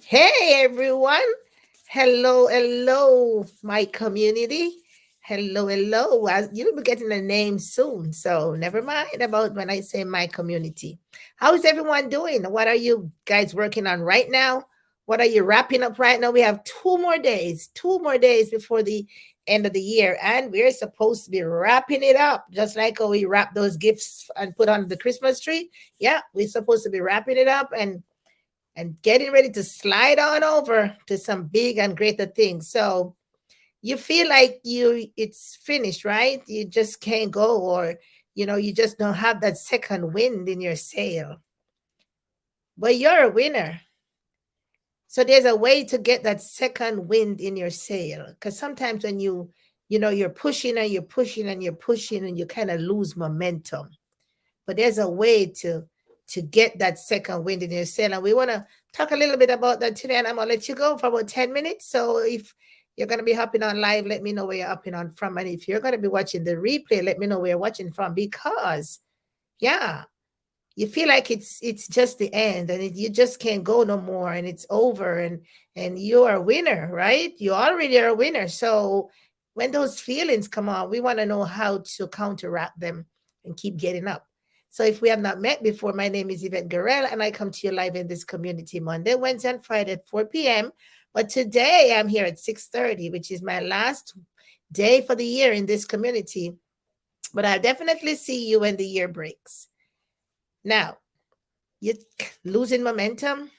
Hey everyone. Hello, hello, my community. Hello, hello. You'll be getting a name soon. So never mind about when I say my community. How is everyone doing? What are you guys working on right now? What are you wrapping up right now? We have 2 more days before the end of the year, and we're supposed to be wrapping it up, just like how we wrap those gifts and put on the Christmas tree. Yeah, we're supposed to be wrapping it up and getting ready to slide on over to some big and greater things. So you feel like it's finished, right? You just can't go, or you just don't have that second wind in your sail. But you're a winner. So there's a way to get that second wind in your sail. Because sometimes when you're pushing and you're pushing and you're pushing and you kind of lose momentum. But there's a way to get that second wind in your sail. And we want to talk a little bit about that today. And I'm gonna let you go for about 10 minutes. So if you're gonna be hopping on live, let me know where you're hopping on from. And if you're gonna be watching the replay, let me know where you're watching from, because yeah, you feel like it's just the end, and you just can't go no more, and it's over, and you're a winner, right? You already are a winner. So when those feelings come on, we want to know how to counteract them and keep getting up. So if we have not met before, my name is Yvette Garel, and I come to you live in this community Monday, Wednesday, and Friday at 4 p.m. But today I'm here at 6:30, which is my last day for the year in this community. But I'll definitely see you when the year breaks. Now, you're losing momentum,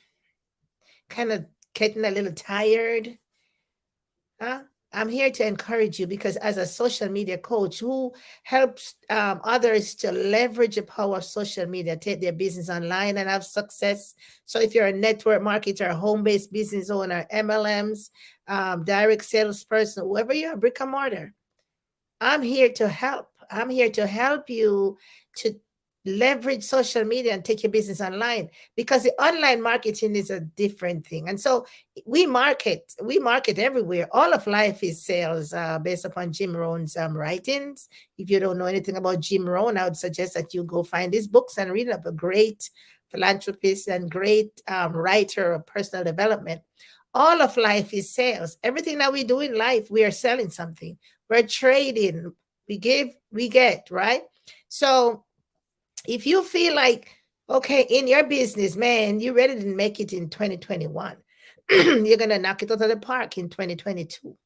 kind of getting a little tired. Huh? I'm here to encourage you, because as a social media coach who helps others to leverage the power of social media, take their business online and have success. So if you're a network marketer, home-based business owner, MLMs, direct salesperson, whoever you're, brick and mortar, I'm here to help. I'm here to help you to leverage social media and take your business online, because the online marketing is a different thing. And so we market everywhere. All of life is sales, based upon Jim Rohn's writings. If you don't know anything about Jim Rohn, I would suggest that you go find his books and read up. A great philanthropist and great writer of personal development. All of life is sales. Everything that we do in life, we are selling something. We're trading. We give, we get, right? So if you feel like, okay, in your business, man, you ready to make it in 2021, you're going to knock it out of the park in 2022.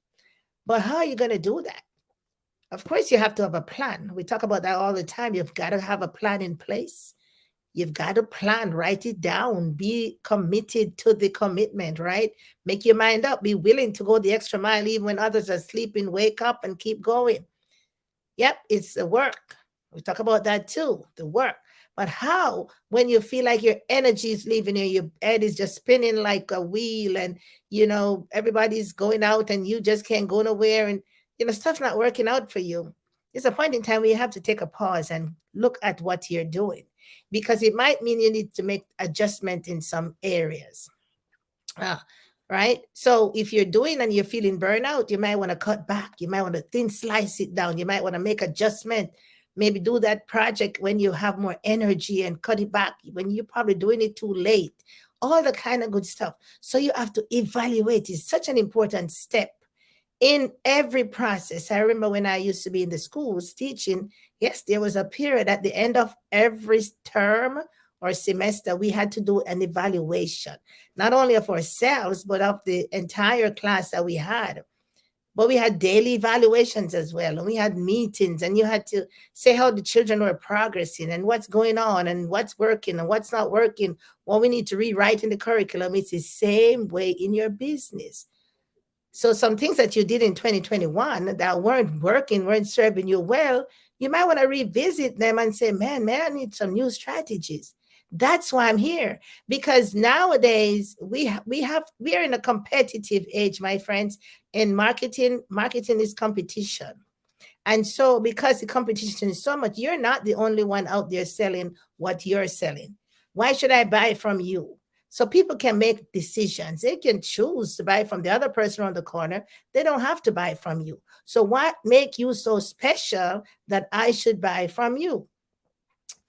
But how are you going to do that? Of course, you have to have a plan. We talk about that all the time. You've got to have a plan in place. You've got to plan, write it down, be committed to the commitment, right? Make your mind up, be willing to go the extra mile even when others are sleeping. Wake up and keep going. Yep, it's the work. We talk about that too, the work. But how, when you feel like your energy is leaving you, your head is just spinning like a wheel, and everybody's going out and you just can't go nowhere, and stuff's not working out for you. There's a point in time where you have to take a pause and look at what you're doing, because it might mean you need to make adjustment in some areas. Ah, right. So if you're doing and you're feeling burnout, you might want to cut back. You might want to thin slice it down. You might want to make adjustment. Maybe do that project when you have more energy and cut it back when you're probably doing it too late. All the kind of good stuff. So you have to evaluate. It's such an important step in every process. I remember when I used to be in the schools teaching, yes, there was a period at the end of every term or semester, we had to do an evaluation, not only of ourselves, but of the entire class that we had. But we had daily evaluations as well, and we had meetings, and you had to say how the children were progressing and what's going on and what's working and what's not working, what we need to rewrite in the curriculum. It's the same way in your business. So some things that you did in 2021 that weren't working, weren't serving you well, you might want to revisit them and say, man, I need some new strategies. That's why I'm here. Because nowadays we are in a competitive age, my friends. In marketing is competition. And so because the competition is so much, you're not the only one out there selling what you're selling. Why should I buy from you? So people can make decisions. They can choose to buy from the other person on the corner. They don't have to buy from you. So what make you so special that I should buy from you?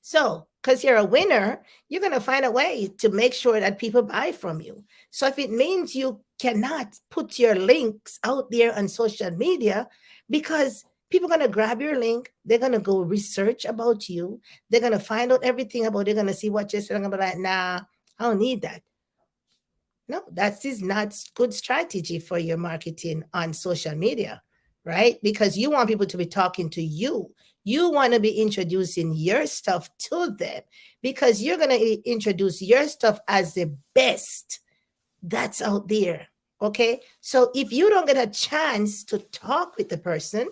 So because you're a winner, you're going to find a way to make sure that people buy from you. So if it means you cannot put your links out there on social media, because people are going to grab your link, they're going to go research about you, they're going to find out everything about, they're going to see what you're saying, going to be like, nah, I don't need that. No, that is not good strategy for your marketing on social media, right? Because you want people to be talking to you. You want to be introducing your stuff to them because you're going to introduce your stuff as the best that's out there. Okay. So if you don't get a chance to talk with the person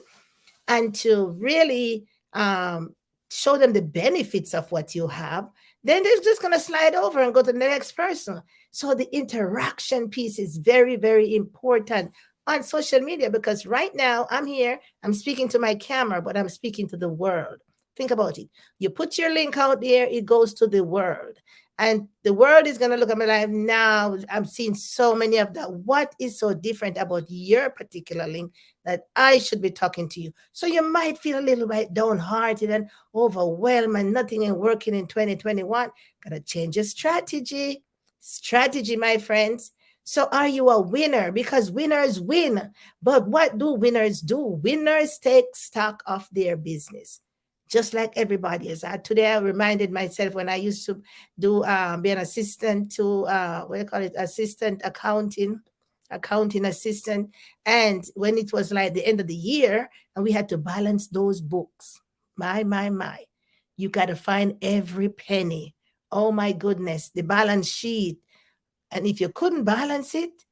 and to really show them the benefits of what you have, then they're just going to slide over and go to the next person. So the interaction piece is very, very important on social media, because right now I'm here, I'm speaking to my camera, but I'm speaking to the world. Think about it. You put your link out there, it goes to the world. And the world is going to look at me like, now I'm seeing so many of that. What is so different about your particular link that I should be talking to you? So you might feel a little bit downhearted and overwhelmed and nothing ain't working in 2021. Gotta change your strategy. Strategy, my friends. So are you a winner? Because winners win. But what do winners do? Winners take stock of their business. Just like everybody else. Today I reminded myself when I used to do be an assistant to what do you call it? Assistant accounting assistant. And when it was like the end of the year and we had to balance those books, my, you got to find every penny. Oh my goodness, the balance sheet. And if you couldn't balance it,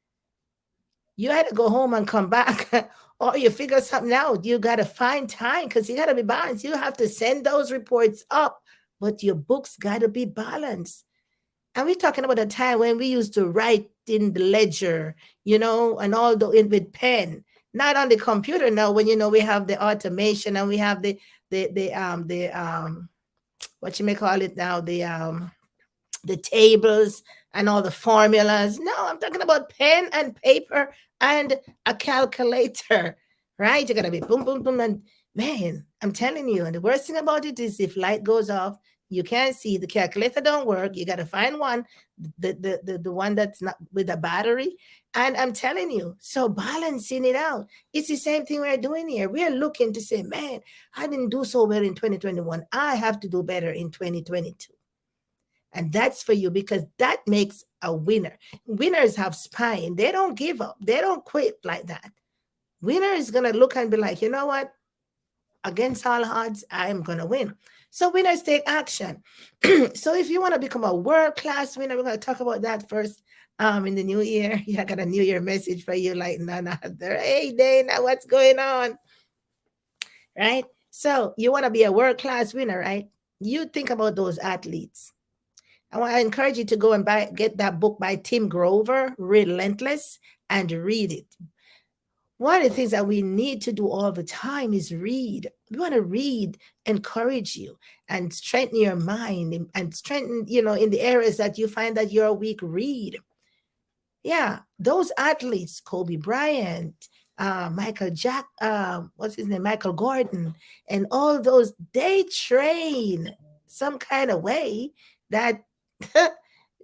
you had to go home and come back or you figure something out. You got to find time because you got to be balanced. You have to send those reports up, but your books got to be balanced. And we're talking about a time when we used to write in the ledger, and all the in with pen, not on the computer now. When we have the automation and we have the what you may call it now, the tables and all the formulas. No, I'm talking about pen and paper and a calculator, right? You're gonna be boom, boom, boom, and man, I'm telling you. And the worst thing about it is if light goes off, you can't see the calculator don't work. You gotta find one, the one that's not with a battery. And I'm telling you, so balancing it out. It's the same thing we're doing here. We're looking to say, man, I didn't do so well in 2021. I have to do better in 2022. And that's for you because that makes a winner. Winners have spine. They don't give up. They don't quit like that. Winner is going to look and be like, you know what? Against all odds, I'm going to win. So winners take action. So if you want to become a world-class winner, we're going to talk about that first in the new year. Yeah, I got a new year message for you like none other. Hey, Dana, what's going on? Right? So you want to be a world-class winner, right? You think about those athletes. I want to encourage you to go and get that book by Tim Grover, Relentless, and read it. One of the things that we need to do all the time is read. We want to read, encourage you, and strengthen your mind and strengthen, in the areas that you find that you're weak, read. Yeah, those athletes, Kobe Bryant, what's his name? Michael Gordon, and all those, they train some kind of way that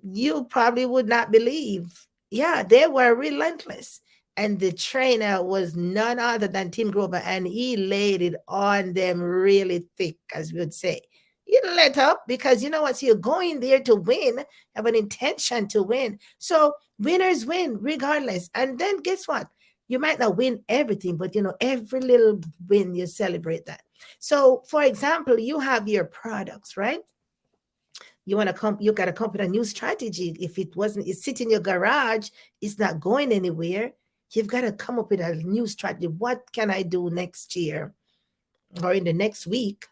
you probably would not believe. Yeah, they were relentless. And the trainer was none other than Tim Grover, and he laid it on them really thick, as we would say. You don't let up because you know what? So you're going there to win, have an intention to win. So winners win regardless. And then guess what? You might not win everything, but every little win, you celebrate that. So, for example, you have your products, right? You want to you got to come up with a new strategy. If it's sitting in your garage, it's not going anywhere. You've got to come up with a new strategy. What can I do next year or in the next week?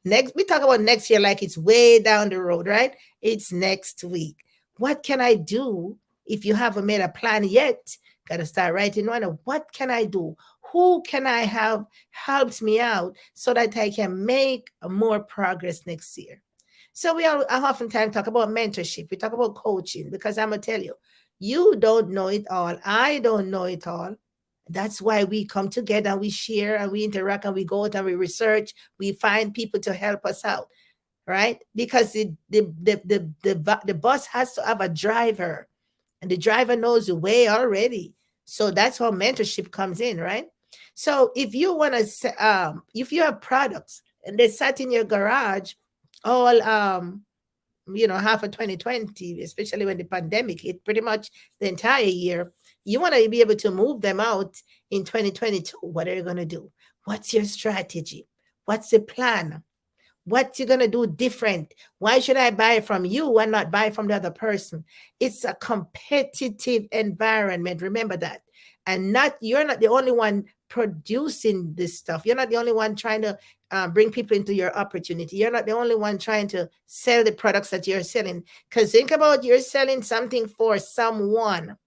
We talk about next year like it's way down the road, right? It's next week. What can I do if you haven't made a plan yet? Got to start writing one. What can I do? Who can I have helps me out so that I can make more progress next year? So we oftentimes talk about mentorship. We talk about coaching because I'm going to tell you, you don't know it all. I don't know it all. That's why we come together, we share and we interact and we go out and we research. We find people to help us out. right? Because the bus has to have a driver, and the driver knows the way already. So that's how mentorship comes in, right? So if you want to, if you have products and they sat in your garage all, half of 2020, especially when the pandemic hit, pretty much the entire year, you want to be able to move them out in 2022. What are you going to do? What's your strategy? What's the plan? What you're gonna do different? Why should I buy from you and not buy from the other person? It's a competitive environment. Remember that. And not you're not the only one producing this stuff. You're not the only one trying to bring people into your opportunity. You're not the only one trying to sell the products that you're selling. Because think about you're selling something for someone.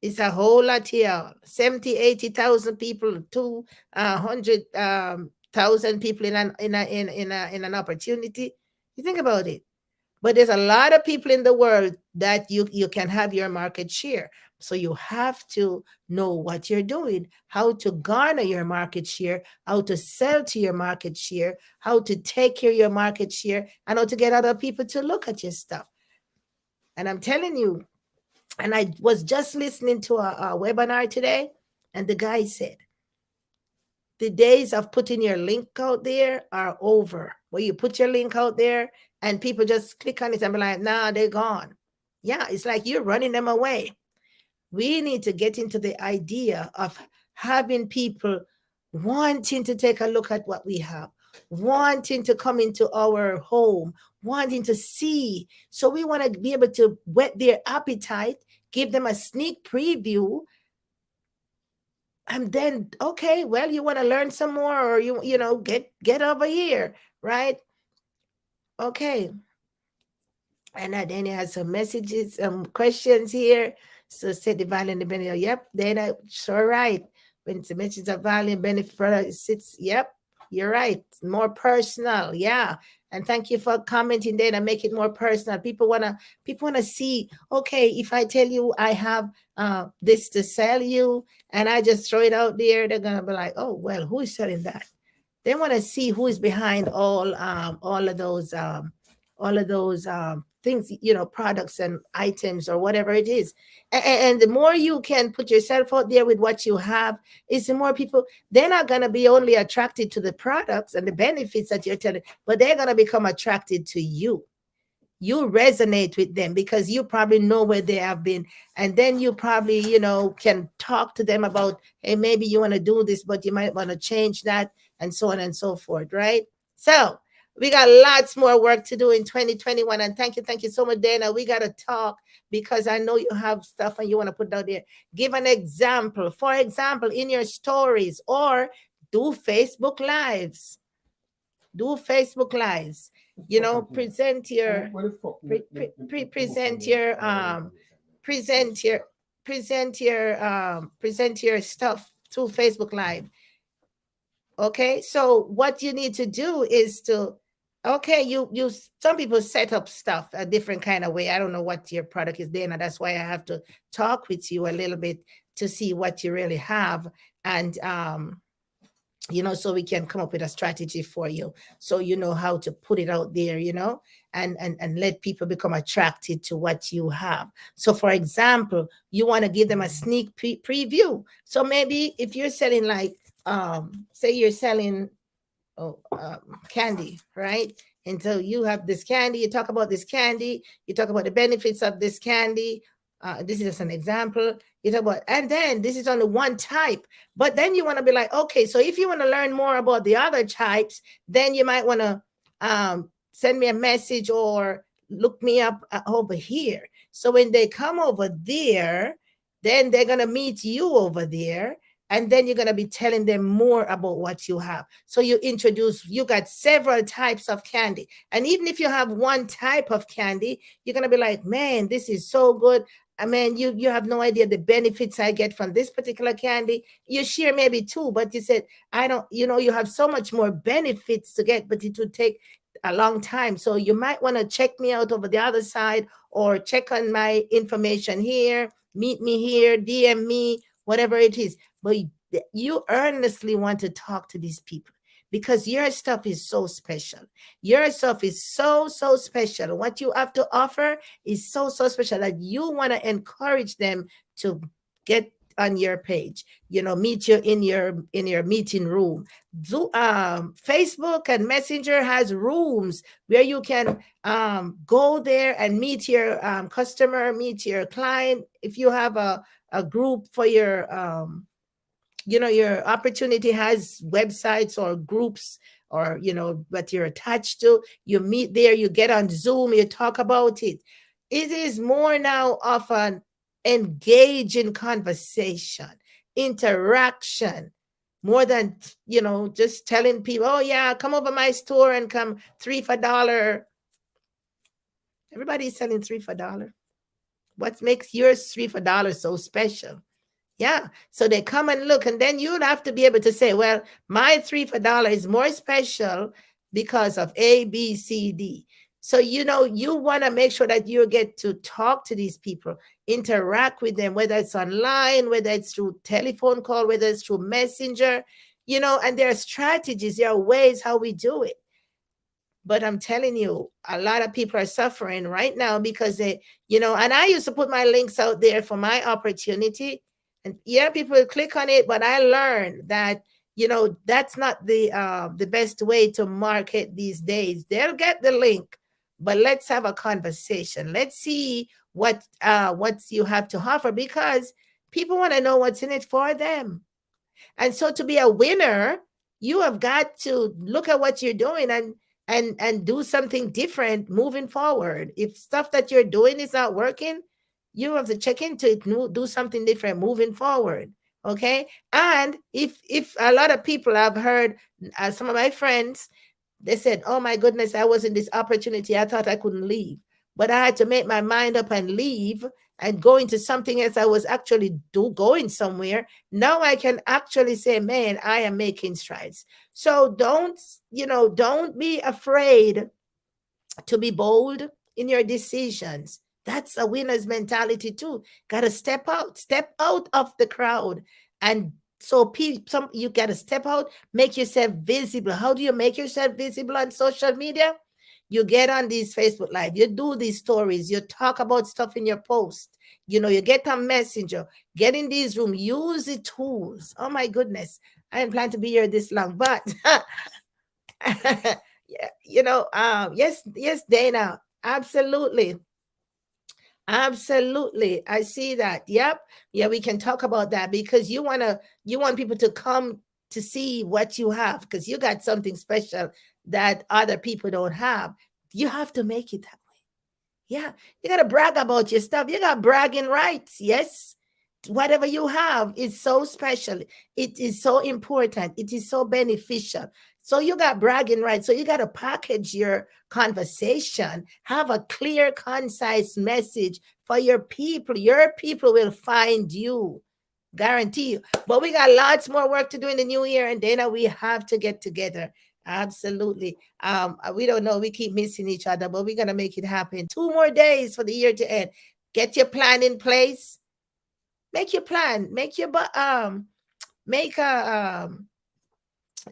It's a whole lot here. 70, 80,000 people, 200,000 people in an opportunity. You think about it. But there's a lot of people in the world that you can have your market share. So you have to know what you're doing, how to garner your market share, how to sell to your market share, how to take care of your market share, and how to get other people to look at your stuff. And I'm telling you, and I was just listening to a webinar today, and the guy said, the days of putting your link out there are over. Where you put your link out there and people just click on it and be like, nah, they're gone. Yeah, it's like you're running them away. We need to get into the idea of having people wanting to take a look at what we have, wanting to come into our home, wanting to see. So we want to be able to whet their appetite, give them a sneak preview, and then, okay, well, you want to learn some more, or get over here, right? Okay. And Dana has some messages, some questions here. So set the value and the benefit. Yep, Dana, sure right. When it's mentions of value and benefit product, sits. Yep, you're right. More personal. Yeah. And thank you for commenting, Dana. Make it more personal. People wanna see, okay, if I tell you I have this to sell you and I just throw it out there, they're gonna be like, oh well, who is selling that? They want to see who is behind all of those things, products and items or whatever it is. And the more you can put yourself out there with what you have, is the more people, they're not going to be only attracted to the products and the benefits that you're telling, but they're going to become attracted to you. You resonate with them because you probably know where they have been, and then you probably can talk to them about, hey, maybe you want to do this but you might want to change that, and so on and so forth, right? So we got lots more work to do in 2021, and thank you so much, Dana. We got to talk because I know you have stuff and you want to put it out there. Give an example, for example, in your stories, or do Facebook lives. Do Facebook lives, present your present your present your stuff through Facebook live. Okay, so what you need to do is to, okay, you some people set up stuff a different kind of way. I don't know what your product is there, and that's why I have to talk with you a little bit to see what you really have. And so we can come up with a strategy for you, so you know how to put it out there, and let people become attracted to what you have. So for example, you want to give them a sneak preview. So maybe if you're selling, like, say you're selling candy, right? And so you have this candy, you talk about this candy, you talk about the benefits of this candy. This is just an example. You talk about, and then this is only one type. But then you want to be like, okay, so if you want to learn more about the other types, then you might want to send me a message or look me up over here. So when they come over there, then they're going to meet you over there. And then you're going to be telling them more about what you have. So you got several types of candy. And even if you have one type of candy, you're going to be like, man, this is so good. I mean, you have no idea the benefits I get from this particular candy. You share maybe two, but you said, I don't, you have so much more benefits to get, but it would take a long time. So you might want to check me out over the other side, or check on my information here, meet me here, DM me, whatever it is. But you earnestly want to talk to these people, because your stuff is so special. Your stuff is so, so special. What you have to offer is so, so special that you want to encourage them to get on your page, meet you in your meeting room. Facebook and Messenger has rooms where you can go there and meet your customer, meet your client. If you have a group for your opportunity has websites or groups, or what you're attached to, you meet there, you get on Zoom, you talk about it. It is more now of an engaging conversation, interaction, more than just telling people, oh yeah, come over my store and come three for dollar. Everybody's selling three for dollar. What makes yours three for dollar so special? Yeah. So they come and look, and then you'd have to be able to say, well, my three for dollar is more special because of A, B, C, D. So, you want to make sure that you get to talk to these people, interact with them, whether it's online, whether it's through telephone call, whether it's through messenger, and there are strategies, there are ways how we do it. But I'm telling you, a lot of people are suffering right now because and I used to put my links out there for my opportunity. And yeah, people click on it, but I learned that, that's not the best way to market these days. They'll get the link, but let's have a conversation. Let's see what you have to offer, because people want to know what's in it for them. And so to be a winner, you have got to look at what you're doing and do something different moving forward. If stuff that you're doing is not working, you have to check into it, do something different moving forward. Okay. And if a lot of people, I've heard some of my friends, they said, oh my goodness, I was in this opportunity, I thought I couldn't leave, but I had to make my mind up and leave and go into something else. I was actually going somewhere. Now I can actually say, man, I am making strides. So don't be afraid to be bold in your decisions. That's a winner's mentality too. Got to step out of the crowd. And so you got to step out, make yourself visible. How do you make yourself visible on social media? You get on these Facebook Live, you do these stories, you talk about stuff in your post, you get on Messenger, get in these rooms, use the tools. Oh my goodness, I didn't plan to be here this long, but yes, Dana, absolutely. Absolutely. I see that. Yep. Yeah, we can talk about that, because you want people to come to see what you have, because you got something special that other people don't have. You have to make it that way. Yeah. You got to brag about your stuff. You got bragging rights. Yes. Whatever you have is so special. It is so important. It is so beneficial. So you got bragging rights. So you got to package your conversation, have a clear, concise message for your people. Your people will find you. Guarantee you. But we got lots more work to do in the new year, and Dana, we have to get together. Absolutely. We don't know. We keep missing each other, but we're gonna make it happen. 2 more days for the year to end. Get your plan in place. Make your plan. Make a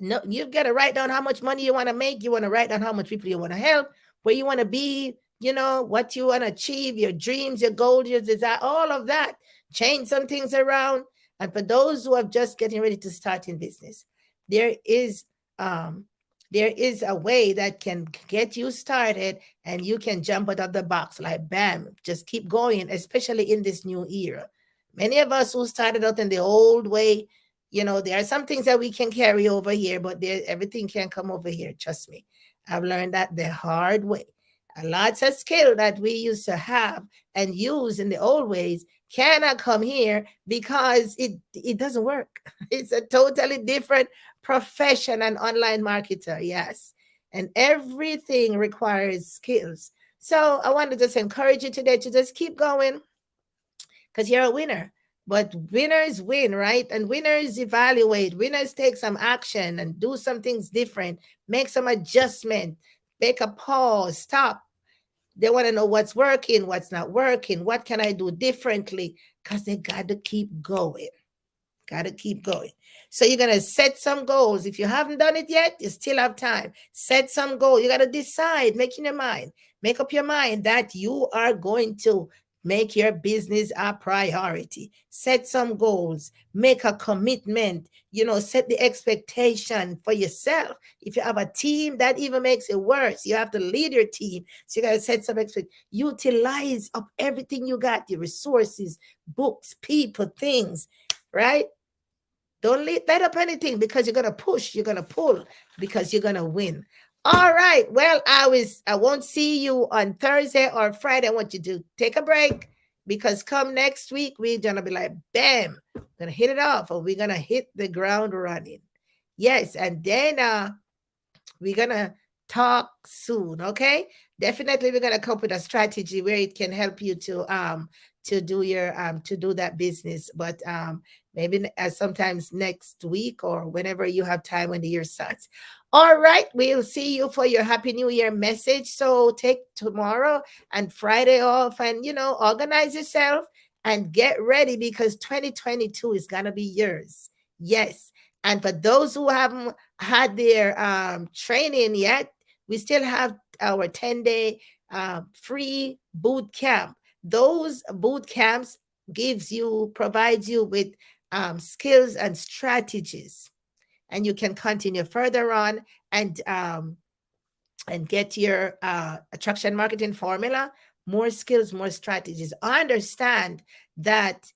no, you've got to write down how much money you want to make. You want to write down how much people you want to help, where you want to be, what you want to achieve, your dreams, your goals, your desire, all of that. Change some things around. And for those who are just getting ready to start in business, there is a way that can get you started, and you can jump out of the box like bam, just keep going, especially in this new era. Many of us who started out in the old way, there are some things that we can carry over here, but everything can come over here. Trust me. I've learned that the hard way. Lots of skill that we used to have and use in the old ways cannot come here because it doesn't work. It's a totally different profession, an online marketer. Yes. And everything requires skills. So I want to just encourage you today to just keep going, because you're a winner. But winners win, right? And winners evaluate. Winners take some action and do some things different, make some adjustment, make a pause, stop. They want to know what's working, what's not working, what can I do differently, because they got to keep going. Got to keep going. So you're going to set some goals. If you haven't done it yet, you still have time. Set some goal. You got to decide, make up your mind that you are going to make your business a priority. Set some goals, make a commitment, set the expectation for yourself. If you have a team, that even makes it worse. You have to lead your team. So you got to set some expectation. Utilize up everything you got, your resources, books, people, things, right? Don't let up anything, because you're gonna push, you're gonna pull, because you're gonna win. All right. Well, I won't see you on Thursday or Friday. I want you to take a break, because come next week we're gonna be like, bam, we're gonna hit it off, or we're gonna hit the ground running. Yes, and then we're gonna talk soon. Okay, definitely we're gonna come up with a strategy where it can help you to do your to do that business. But maybe sometimes next week, or whenever you have time when the year starts. All right, we'll see you for your Happy New Year message. So take tomorrow and Friday off, and organize yourself and get ready, because 2022 is gonna be yours. Yes. And for those who haven't had their training yet, we still have our 10-day free boot camp. Those boot camps provides you with skills and strategies, and you can continue further on and get your attraction marketing formula, more skills, more strategies. Understand that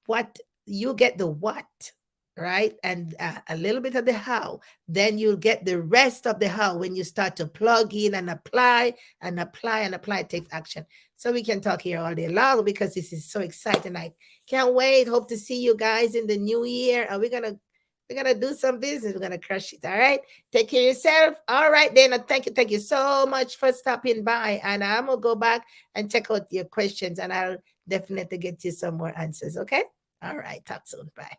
what you get, the what, right? And a little bit of the how. Then you'll get the rest of the how when you start to plug in and apply and apply and apply, take action. So we can talk here all day long, because this is so exciting. I can't wait. Hope to see you guys in the new year. And we're gonna do some business. We're gonna crush it. All right. Take care of yourself. All right, Dana. Thank you so much for stopping by. And I'm gonna go back and check out your questions, and I'll definitely get you some more answers. Okay. All right. Talk soon. Bye.